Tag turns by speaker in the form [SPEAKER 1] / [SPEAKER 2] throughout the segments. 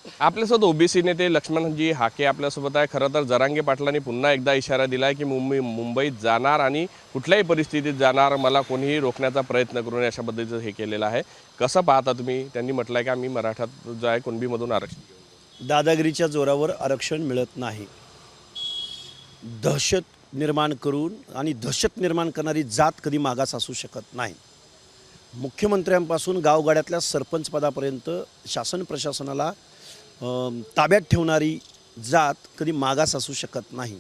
[SPEAKER 1] आपल्यासोबत ओबीसी नेते लक्ष्मणजी हाके आपल्यासोबत आहे. खरं तर जरांगे पाटलांनी पुन्हा एकदा इशारा दिला आहे की मुंबईत जाणार आणि कुठल्याही परिस्थितीत जाणार, मला कोणीही रोखण्याचा प्रयत्न करू नये, अशा पद्धतीचं हे केलेलं आहे. कसं पाहता तुम्ही? त्यांनी म्हटलं आहे की आम्ही मराठात जो आहे कुणबीमधून आरक्षण घेऊ.
[SPEAKER 2] दादागिरीच्या जोरावर आरक्षण मिळत नाही. दहशत निर्माण करून आणि दहशत निर्माण करणारी जात कधी मागास असू शकत नाही. मुख्यमंत्र्यांपासून गावगाड्यातल्या सरपंच पदापर्यंत शासन प्रशासनाला ताब्यात ठेवणारी जात कधी मागास असू शकत नाही.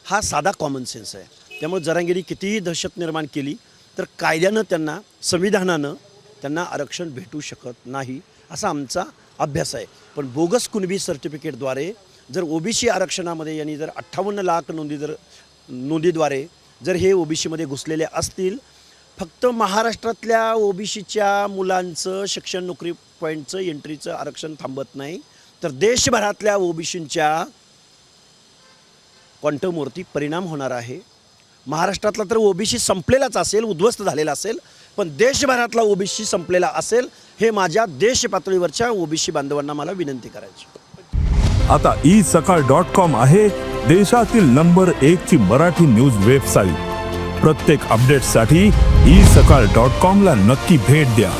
[SPEAKER 2] हा साधा कॉमन सेन्स आहे. त्यामुळे जरांगेंनी कितीही दहशत निर्माण केली तर कायद्यानं त्यांना, संविधानानं त्यांना आरक्षण भेटू शकत नाही असा आमचा अभ्यास आहे. पण बोगस कुणबी सर्टिफिकेटद्वारे जर ओबीसी आरक्षणामध्ये यांनी जर 58 लाख नोंदीद्वारे जर हे ओबीसीमध्ये घुसलेले असतील, फक्त महाराष्ट्रातल्या ओबीसीच्या मुलांचं शिक्षण, नोकरी पॉईंटचं, एंट्रीचं आरक्षण थांबत नाही, तर देशभरातल्या ओबीसींच्या क्वांटमवरती परिणाम होणार आहे. महाराष्ट्रातला तर ओबीसी संपलेलाच असेल, उद्ध्वस्त झालेला असेल, पण देशभरातला ओबीसी संपलेला असेल, हे माझ्या देश पातळीवरच्या ओबीसी बांधवांना मला विनंती करायची.
[SPEAKER 3] आता isakal.com आहे देशातील नंबर 1 ची मराठी न्यूज वेबसाईट. प्रत्येक अपडेटसाठी isakal.com ला नक्की भेट द्या.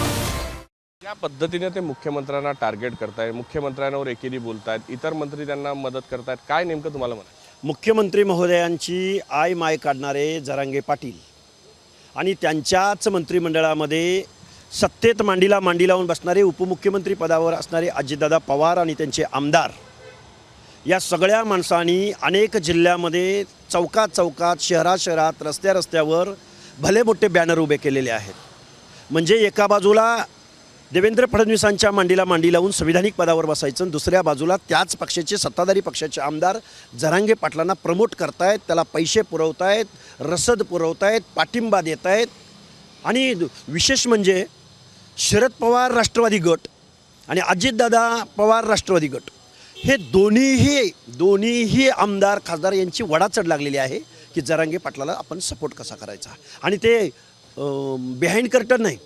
[SPEAKER 1] या पद्धतीने ते मुख्यमंत्र्यांना टार्गेट करतायत, मुख्यमंत्र्यांवर एकेरी बोलतायत, इतर मंत्री त्यांना मदत करतायत. काय नेमकं तुम्हाला म्हणायचं?
[SPEAKER 2] मुख्यमंत्री महोदयांची आय माय काढणारे जरांगे पाटील आणि त्यांच्याच मंत्रिमंडळामध्ये सत्तेत मांडीला मांडी लावून बसणारे, उपमुख्यमंत्री पदावर असणारे अजितदादा पवार आणि त्यांचे आमदार, या सगळ्या माणसांनी अनेक जिल्ह्यामध्ये चौकात चौकात, शहरात, रस्त्यावर भले मोठे बॅनर उभे केलेले आहेत. म्हणजे एका बाजूला देवेंद्र फडणवीसांच्या मांडीला मांडी लावून संविधानिक पदावर बसायचं, आणि दुसऱ्या बाजूला त्याच पक्षाचे, सत्ताधारी पक्षाचे आमदार जरांगे पाटलांना प्रमोट करतायत, त्याला पैसे पुरवतायत, रसद पुरवतायत, पाठिंबा देत आहेत. आणि विशेष म्हणजे शरद पवार राष्ट्रवादी गट आणि अजितदादा पवार राष्ट्रवादी गट हे दोन्हीही आमदार, खासदार यांची वडाचढ लागलेली आहे की जरांगे पाटलाला आपण सपोर्ट कसा करायचा. आणि ते बिहाइंड कर्टन नाही,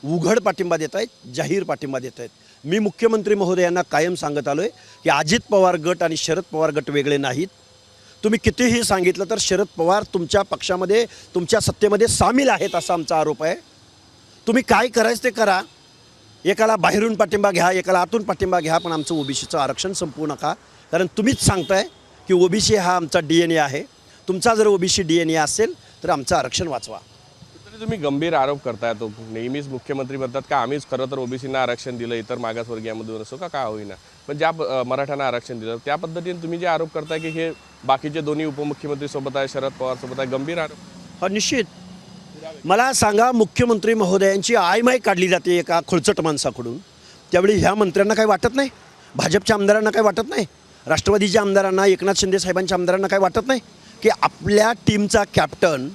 [SPEAKER 2] उघड पाठिंबा देत आहेत, जाहीर पाठिंबा देत आहेत. मी मुख्यमंत्री महोदयांना कायम सांगत आलो आहे की अजित पवार गट आणि शरद पवार गट वेगळे नाहीत. तुम्ही कितीही सांगितलं तर शरद पवार तुमच्या पक्षामध्ये, तुमच्या सत्तेमध्ये सामील आहेत असा आमचा आरोप आहे. तुम्ही काय करायचं ते करा, एकाला बाहेरून पाठिंबा घ्या, एकाला आतून पाठिंबा घ्या, पण आमचं ओबीसीचं आरक्षण संपवू नका. कारण तुम्हीच सांगताय की ओबीसी हा आमचा DNA आहे. तुमचा जर ओबीसी DNA असेल तर आमचं आरक्षण वाचवा.
[SPEAKER 1] तुम्ही गंभीर आरोप करताय. तो नेहमीच मुख्यमंत्री म्हणतात का आम्हीच खरं तर ओबीसींना आरक्षण दिलं, इतर मागासवर्गीयामधून असो का होईना, पण ज्या मराठ्यांना आरक्षण दिलं त्या पद्धतीने तुम्ही जे आरोप करताय की हे बाकीचे दोन्ही उपमुख्यमंत्री सोबत आहे, शरद पवार सोबत आहे, गंभीर आरोप.
[SPEAKER 2] हा निश्चित. मला सांगा, मुख्यमंत्री महोदयांची आयमाय काढली जाते एका खुळचट माणसाकडून, त्यावेळी ह्या मंत्र्यांना काही वाटत नाही? भाजपच्या आमदारांना काही वाटत नाही? राष्ट्रवादीच्या आमदारांना, एकनाथ शिंदे साहेबांच्या आमदारांना काही वाटत नाही की आपल्या टीमचा कॅप्टन,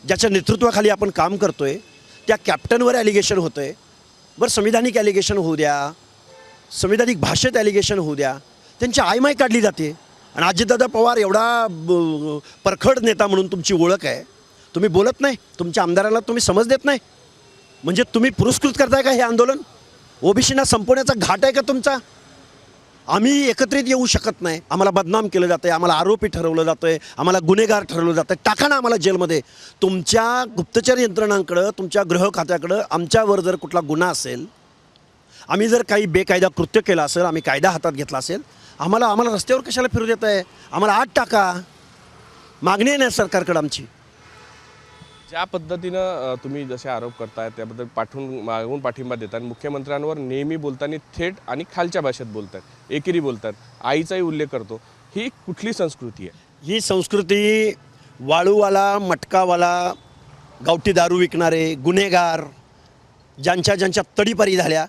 [SPEAKER 2] ज्याच्या नेतृत्वाखाली आपण काम करतोय, त्या कॅप्टनवर ॲलिगेशन होतं आहे? बरं, संविधानिक ॲलिगेशन होऊ द्या, संविधानिक भाषेत ॲलिगेशन होऊ द्या, त्यांची आयमाय काढली जाते. आणि अजितदादा पवार एवढा परखड नेता म्हणून तुमची ओळख आहे, तुम्ही बोलत नाही, तुमच्या आमदाराला तुम्ही समज देत नाही. म्हणजे तुम्ही पुरस्कृत करताय का हे आंदोलन? ओबीसीना संपवण्याचा घाट आहे का तुमचा? आम्ही एकत्रित येऊ शकत नाही, आम्हाला बदनाम केलं जातं आहे, आम्हाला आरोपी ठरवलं जातं आहे, आम्हाला गुन्हेगार ठरवलं जातं आहे, टाका ना आम्हाला जेलमध्ये. तुमच्या गुप्तचर यंत्रणांकडं, तुमच्या गृह खात्याकडं आमच्यावर जर कुठला गुन्हा असेल, आम्ही जर काही बेकायदा कृत्य केलं असेल, आम्ही कायदा हातात घेतला असेल, आम्हाला रस्त्यावर कशाला फिरू देत आहे? आम्हाला आत टाका. मागणी आहे ना सरकारकडं आमची.
[SPEAKER 1] ज्या पद्धतीनं तुम्ही जसे आरोप करताय त्याबद्दल मागून पाठिंबा देतात, मुख्यमंत्र्यांवर नेहमी बोलताना थेट आणि खालच्या भाषेत बोलतात, एकेरी बोलतात, आईचाही उल्लेख करतो, ही कुठली संस्कृती आहे?
[SPEAKER 2] ही संस्कृती वाळूवाला, मटकावाला, गावठी दारू विकणारे, गुन्हेगार, ज्यांच्या तडीपारी झाल्या,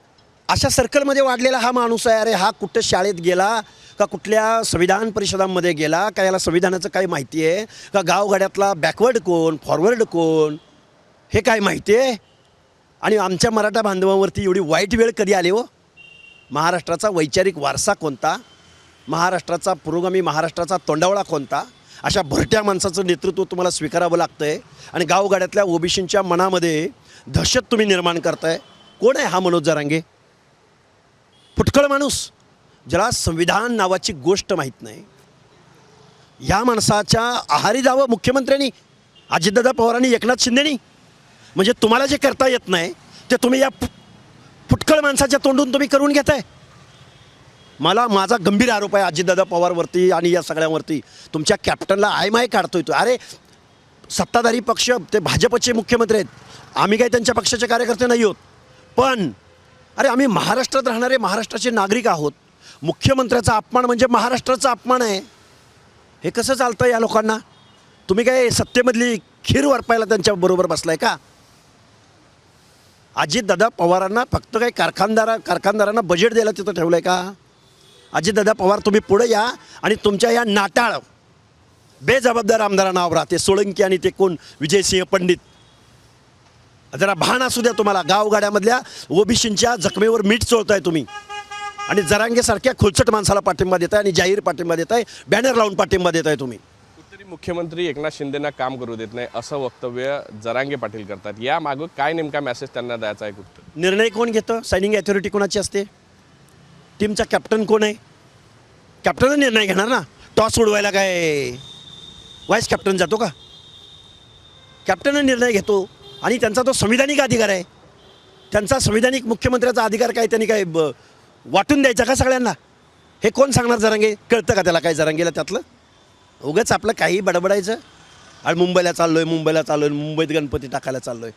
[SPEAKER 2] अशा सर्कलमध्ये वाढलेला हा माणूस आहे. अरे हा कुठं शाळेत गेला का, कुठल्या संविधान परिषदांमध्ये गेला का, याला संविधानाचं काय माहिती आहे का, गावगाड्यातला बॅकवर्ड कोण, फॉरवर्ड कोण, हे काय माहिती आहे? आणि आमच्या मराठा बांधवांवरती एवढी वाईट वेळ कधी आली हो? महाराष्ट्राचा वैचारिक वारसा कोणता, महाराष्ट्राचा पुरोगामी, महाराष्ट्राचा तोंडावळा कोणता? अशा भरट्या माणसाचं नेतृत्व तुम्हाला स्वीकारावं लागतं आहे. आणि गावगाड्यातल्या ओबीसींच्या मनामध्ये दहशत तुम्ही निर्माण करताय. कोण आहे हा मनोज जरांगे? फुटकळ माणूस. ज्याला संविधान नावाची गोष्ट माहीत नाही, ह्या माणसाच्या आहारी जावं मुख्यमंत्र्यांनी, अजितदादा पवारांनी, एकनाथ शिंदेनी. म्हणजे तुम्हाला जे करता येत नाही ते तुम्ही या फुटकळ माणसाच्या तोंडून तुम्ही करून घेताय. माझा गंभीर आरोप आहे अजितदादा पवारवरती आणि या सगळ्यांवरती. तुमच्या कॅप्टनला आयमाय काढतोय तो. अरे सत्ताधारी पक्ष ते भाजपचे मुख्यमंत्री आहेत, आम्ही काही त्यांच्या पक्षाचे कार्यकर्ते नाही आहोत, पण अरे आम्ही महाराष्ट्रात राहणारे महाराष्ट्राचे नागरिक आहोत. मुख्यमंत्र्याचा अपमान म्हणजे महाराष्ट्राचा अपमान आहे. हे कसं चालतं या लोकांना? तुम्ही काय सत्तेमधली खीर वरपायला त्यांच्याबरोबर बसलाय का? अजितदादा पवारांना फक्त काही कारखानदारांना बजेट द्यायला तिथं ठेवलं आहे का? अजितदादा पवार तुम्ही पुढे या आणि तुमच्या या नाटाळ बेजबाबदार आमदारांना आवरा. ते सोळंकी आणि ते कोण विजयसिंह पंडित, जरा भान असू द्या तुम्हाला. गावगाड्यामधल्या ओबीसींच्या जखमेवर मीठ चोळताय तुम्ही आणि जरांगेसारख्या खुलचट माणसाला पाठिंबा देताय आणि जाहीर पाठिंबा देताय, बॅनर लावून पाठिंबा देताय तुम्ही.
[SPEAKER 1] कुठेतरी मुख्यमंत्री एकनाथ शिंदेना काम करू देत नाही असं वक्तव्य जरांगे पाटील करतात. या मागं काय नेमका मेसेज त्यांना द्यायचा आहे? कुठं
[SPEAKER 2] निर्णय कोण घेतं? सायनिंग अथॉरिटी कोणाची असते? टीमचा कॅप्टन कोण आहे? कॅप्टनच निर्णय घेणार ना. टॉस उडवायला काय व्हाईस कॅप्टन जातो का? कॅप्टन निर्णय घेतो आणि त्यांचा तो संविधानिक अधिकार आहे. त्यांचा संविधानिक मुख्यमंत्र्याचा अधिकार काय त्यांनी काय वाटून द्यायचा का सगळ्यांना? हे कोण सांगणार? जरांगे कळतं का त्याला काय जरांगेला त्यातलं? उगाच आपलं काही बडबडायचं आणि मुंबईला चाललोय, मुंबईत गणपती टाकायला चाललोय.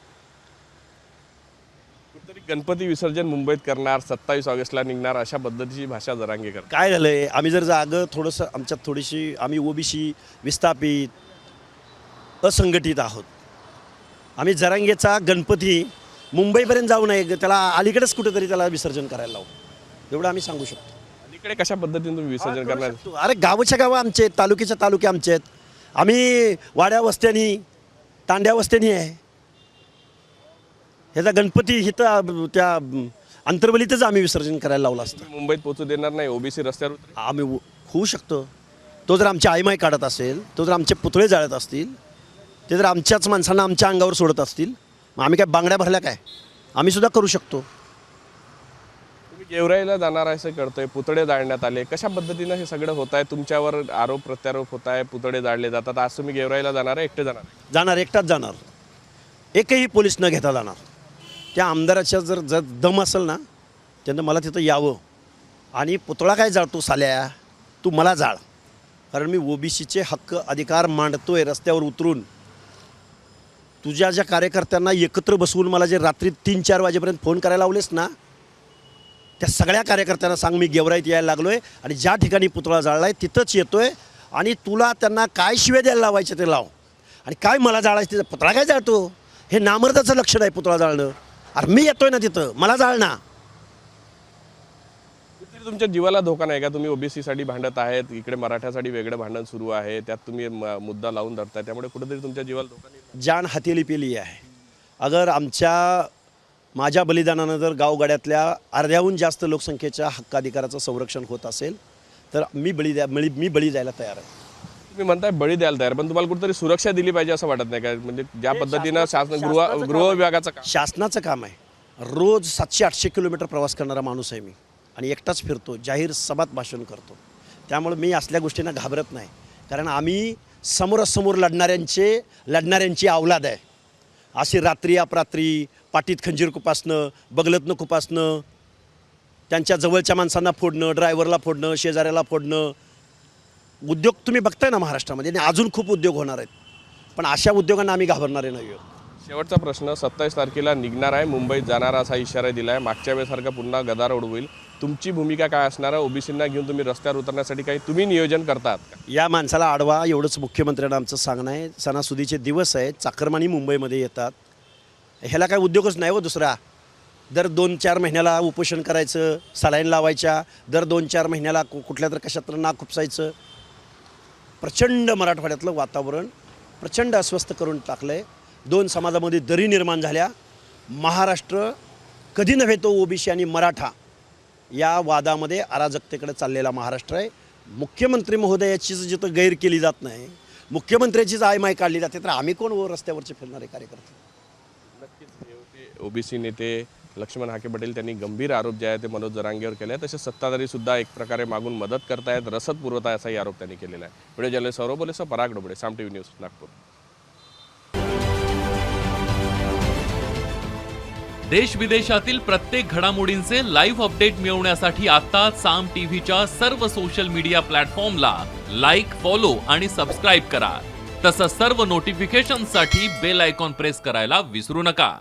[SPEAKER 1] कुठेतरी गणपती विसर्जन मुंबईत करणार, 27 ऑगस्टला निघणार, अशा पद्धतीची भाषा जरांगे करतात.
[SPEAKER 2] काय झालं आहे? आम्ही जर जागं थोडंसं आमच्यात थोडीशी आम्ही ओबीसी विस्थापित असंघटित आहोत. आम्ही जरांगेचा गणपती मुंबईपर्यंत जाऊ नये, त्याला अलीकडेच कुठेतरी त्याला विसर्जन करायला लावू, एवढं आम्ही सांगू शकतो.
[SPEAKER 1] इकडे कशा पद्धतीने तुम्ही विसर्जन करणार?
[SPEAKER 2] अरे गावाच्या गावं आमचे आहेत, तालुक्याच्या तालुके आमचे आहेत. आम्ही वाड्या वस्त्यानी, तांड्या वस्त्यानी आहे. ह्याचा गणपती इथं त्या अंतर्वलीतच आम्ही विसर्जन करायला लावलं असतं.
[SPEAKER 1] मुंबईत पोहोचू देणार नाही, ओबीसी रस्त्यावर उतरेल.
[SPEAKER 2] आम्ही होऊ शकतो. तो जर आमची आईमाई काढत असेल, तो जर आमचे पुतळे जाळत असतील, ते जर आमच्याच माणसांना आमच्या अंगावर सोडत असतील, मग आम्ही काय बांगड्या भरल्या काय? आम्ही सुद्धा करू शकतो.
[SPEAKER 1] तुम्ही गेवराईला जाणार असं कळतंय, पुतळे जाळण्यात आले, कशा पद्धतीनं हे सगळं होत आहे? तुमच्यावर आरोप प्रत्यारोप होत आहे, पुतळे जाळले जातात. आज तुम्ही गेवराईला जाणार आहे, एकटे जाणार आहे?
[SPEAKER 2] जाणार, एकटाच जाणार, एकही पोलीस न घेता जाणार. त्या आमदाराच्या जर दम असेल ना, त्यानं मला तिथं यावं आणि पुतळा काय जाळतो साल्या, तू मला जाळ. कारण मी ओबीसीचे हक्क अधिकार मांडतोय रस्त्यावर उतरून. तुझ्या ज्या कार्यकर्त्यांना एकत्र बसवून मला जे रात्री 3-4 वाजेपर्यंत फोन करायला लावलेस ना, त्या सगळ्या कार्यकर्त्यांना सांग मी गेवराईत यायला लागलो आहे आणि ज्या ठिकाणी पुतळा जाळला आहे तिथंच येतो आहे आणि तुला त्यांना काय शिवे द्यायला लावायचे ते लाव आणि काय मला जाळायचं तिथं. पुतळा काय जाळतो? हे नामर्दाचं लक्षण आहे पुतळा जाळणं. अरे मी येतोय ना तिथं, मला जाळ ना.
[SPEAKER 1] कुठेतरी तुमच्या जीवाला धोका नाही का? तुम्ही ओबीसीसाठी भांडत आहेत, इकडे मराठ्यासाठी वेगळं भांडण सुरू आहे, त्यात तुम्ही मुद्दा लावून धरताय, त्यामुळे कुठेतरी तुमच्या जीवाला धोका नाही?
[SPEAKER 2] जान हथेली पेली आहे. अगर माझ्या बलिदानानं जर गावगाड्यातल्या अर्ध्याहून जास्त लोकसंख्येच्या हक्काधिकाराचं संरक्षण होत असेल तर मी बळी द्यायला तयार आहे.
[SPEAKER 1] तुम्ही म्हणताय बळी द्यायला तयार, पण तुम्हाला कुठेतरी सुरक्षा दिली पाहिजे असं वाटत नाही का? म्हणजे ज्या पद्धतीनं गृह विभागाचं काम,
[SPEAKER 2] शासनाचं काम आहे. रोज 700-800 किलोमीटर प्रवास करणारा माणूस आहे मी आणि एकटाच फिरतो, जाहीर सभात भाषण करतो. त्यामुळे मी असल्या गोष्टींना घाबरत नाही. कारण आम्ही समोरासमोर लढणाऱ्यांची अवलाद आहे. अशी रात्री अपरात्री पाठीत खंजीर खुपासणं, बगलतनं खुपासणं, त्यांच्या जवळच्या माणसांना फोडणं, ड्रायव्हरला फोडणं, शेजाऱ्याला फोडणं, उद्योग तुम्ही बघताय ना महाराष्ट्रामध्ये, आणि अजून खूप उद्योग होणार आहेत. पण अशा उद्योगांना आम्ही घाबरणारे नाही आहोत.
[SPEAKER 1] शेवटचा प्रश्न, 27 तारखेला निघणार आहे, मुंबईत जाणार असा इशारा दिला आहे. मागच्या वेळेसारखा पुन्हा गदारोळ होईल. तुमची भूमिका काय असणार आहे? ओबीसींना घेऊन तुम्ही रस्त्यावर उतरण्यासाठी काही तुम्ही नियोजन करतात का?
[SPEAKER 2] या माणसाला अडवा एवढंच मुख्यमंत्र्यांना आमचं सांगणं आहे. सणासुदीचे दिवस आहेत, चाकरमानी मुंबईमध्ये येतात. ह्याला काय उद्योगच नाही हो दुसरा. दर 2-4 महिन्याला उपोषण करायचं, सलाईन लावायच्या, दर 2-4 महिन्याला कुठल्या तर कशात तर नाक खुपसायचं. प्रचंड मराठवाड्यातलं वातावरण प्रचंड अस्वस्थ करून टाकलं आहे. 2 समाजामध्ये दरी निर्माण झाल्या. महाराष्ट्र कधी नव्हे तो ओबीसी आणि मराठा या वादामध्ये अराजकतेकडे चाललेला महाराष्ट्र आहे. मुख्यमंत्री महोदयाचीच जिथं गैर केली जात नाही, मुख्यमंत्र्याचीच आयमाय काढली जाते, तर आम्ही कोण रस्त्यावरचे फिरणारे कार्यकर्ते?
[SPEAKER 1] नक्कीच ओबीसी नेते लक्ष्मण हाके पाटील त्यांनी गंभीर आरोप जे आहे ते मनोज जरांगेवर केले आहेत. तसेच सत्ताधारी सुद्धा एक प्रकारे मागून मदत करतायत, रसद पुरवत आहे असाही आरोप त्यांनी केलेला आहे. व्हिडिओ जर्नलिस्ट सौरभ बोलेसह पराग डोबळे, साम टीव्ही न्यूज, नागपूर.
[SPEAKER 4] देश विदेशातील प्रत्येक घडामोडींचे लाईव्ह अपडेट मिळवण्यासाठी आता साम टीव्हीच्या सर्व सोशल मीडिया प्लॅटफॉर्मला लाईक, फॉलो आणि सबस्क्राईब करा. तसंच सर्व नोटिफिकेशनसाठी बेल आयकॉन प्रेस करायला विसरू नका.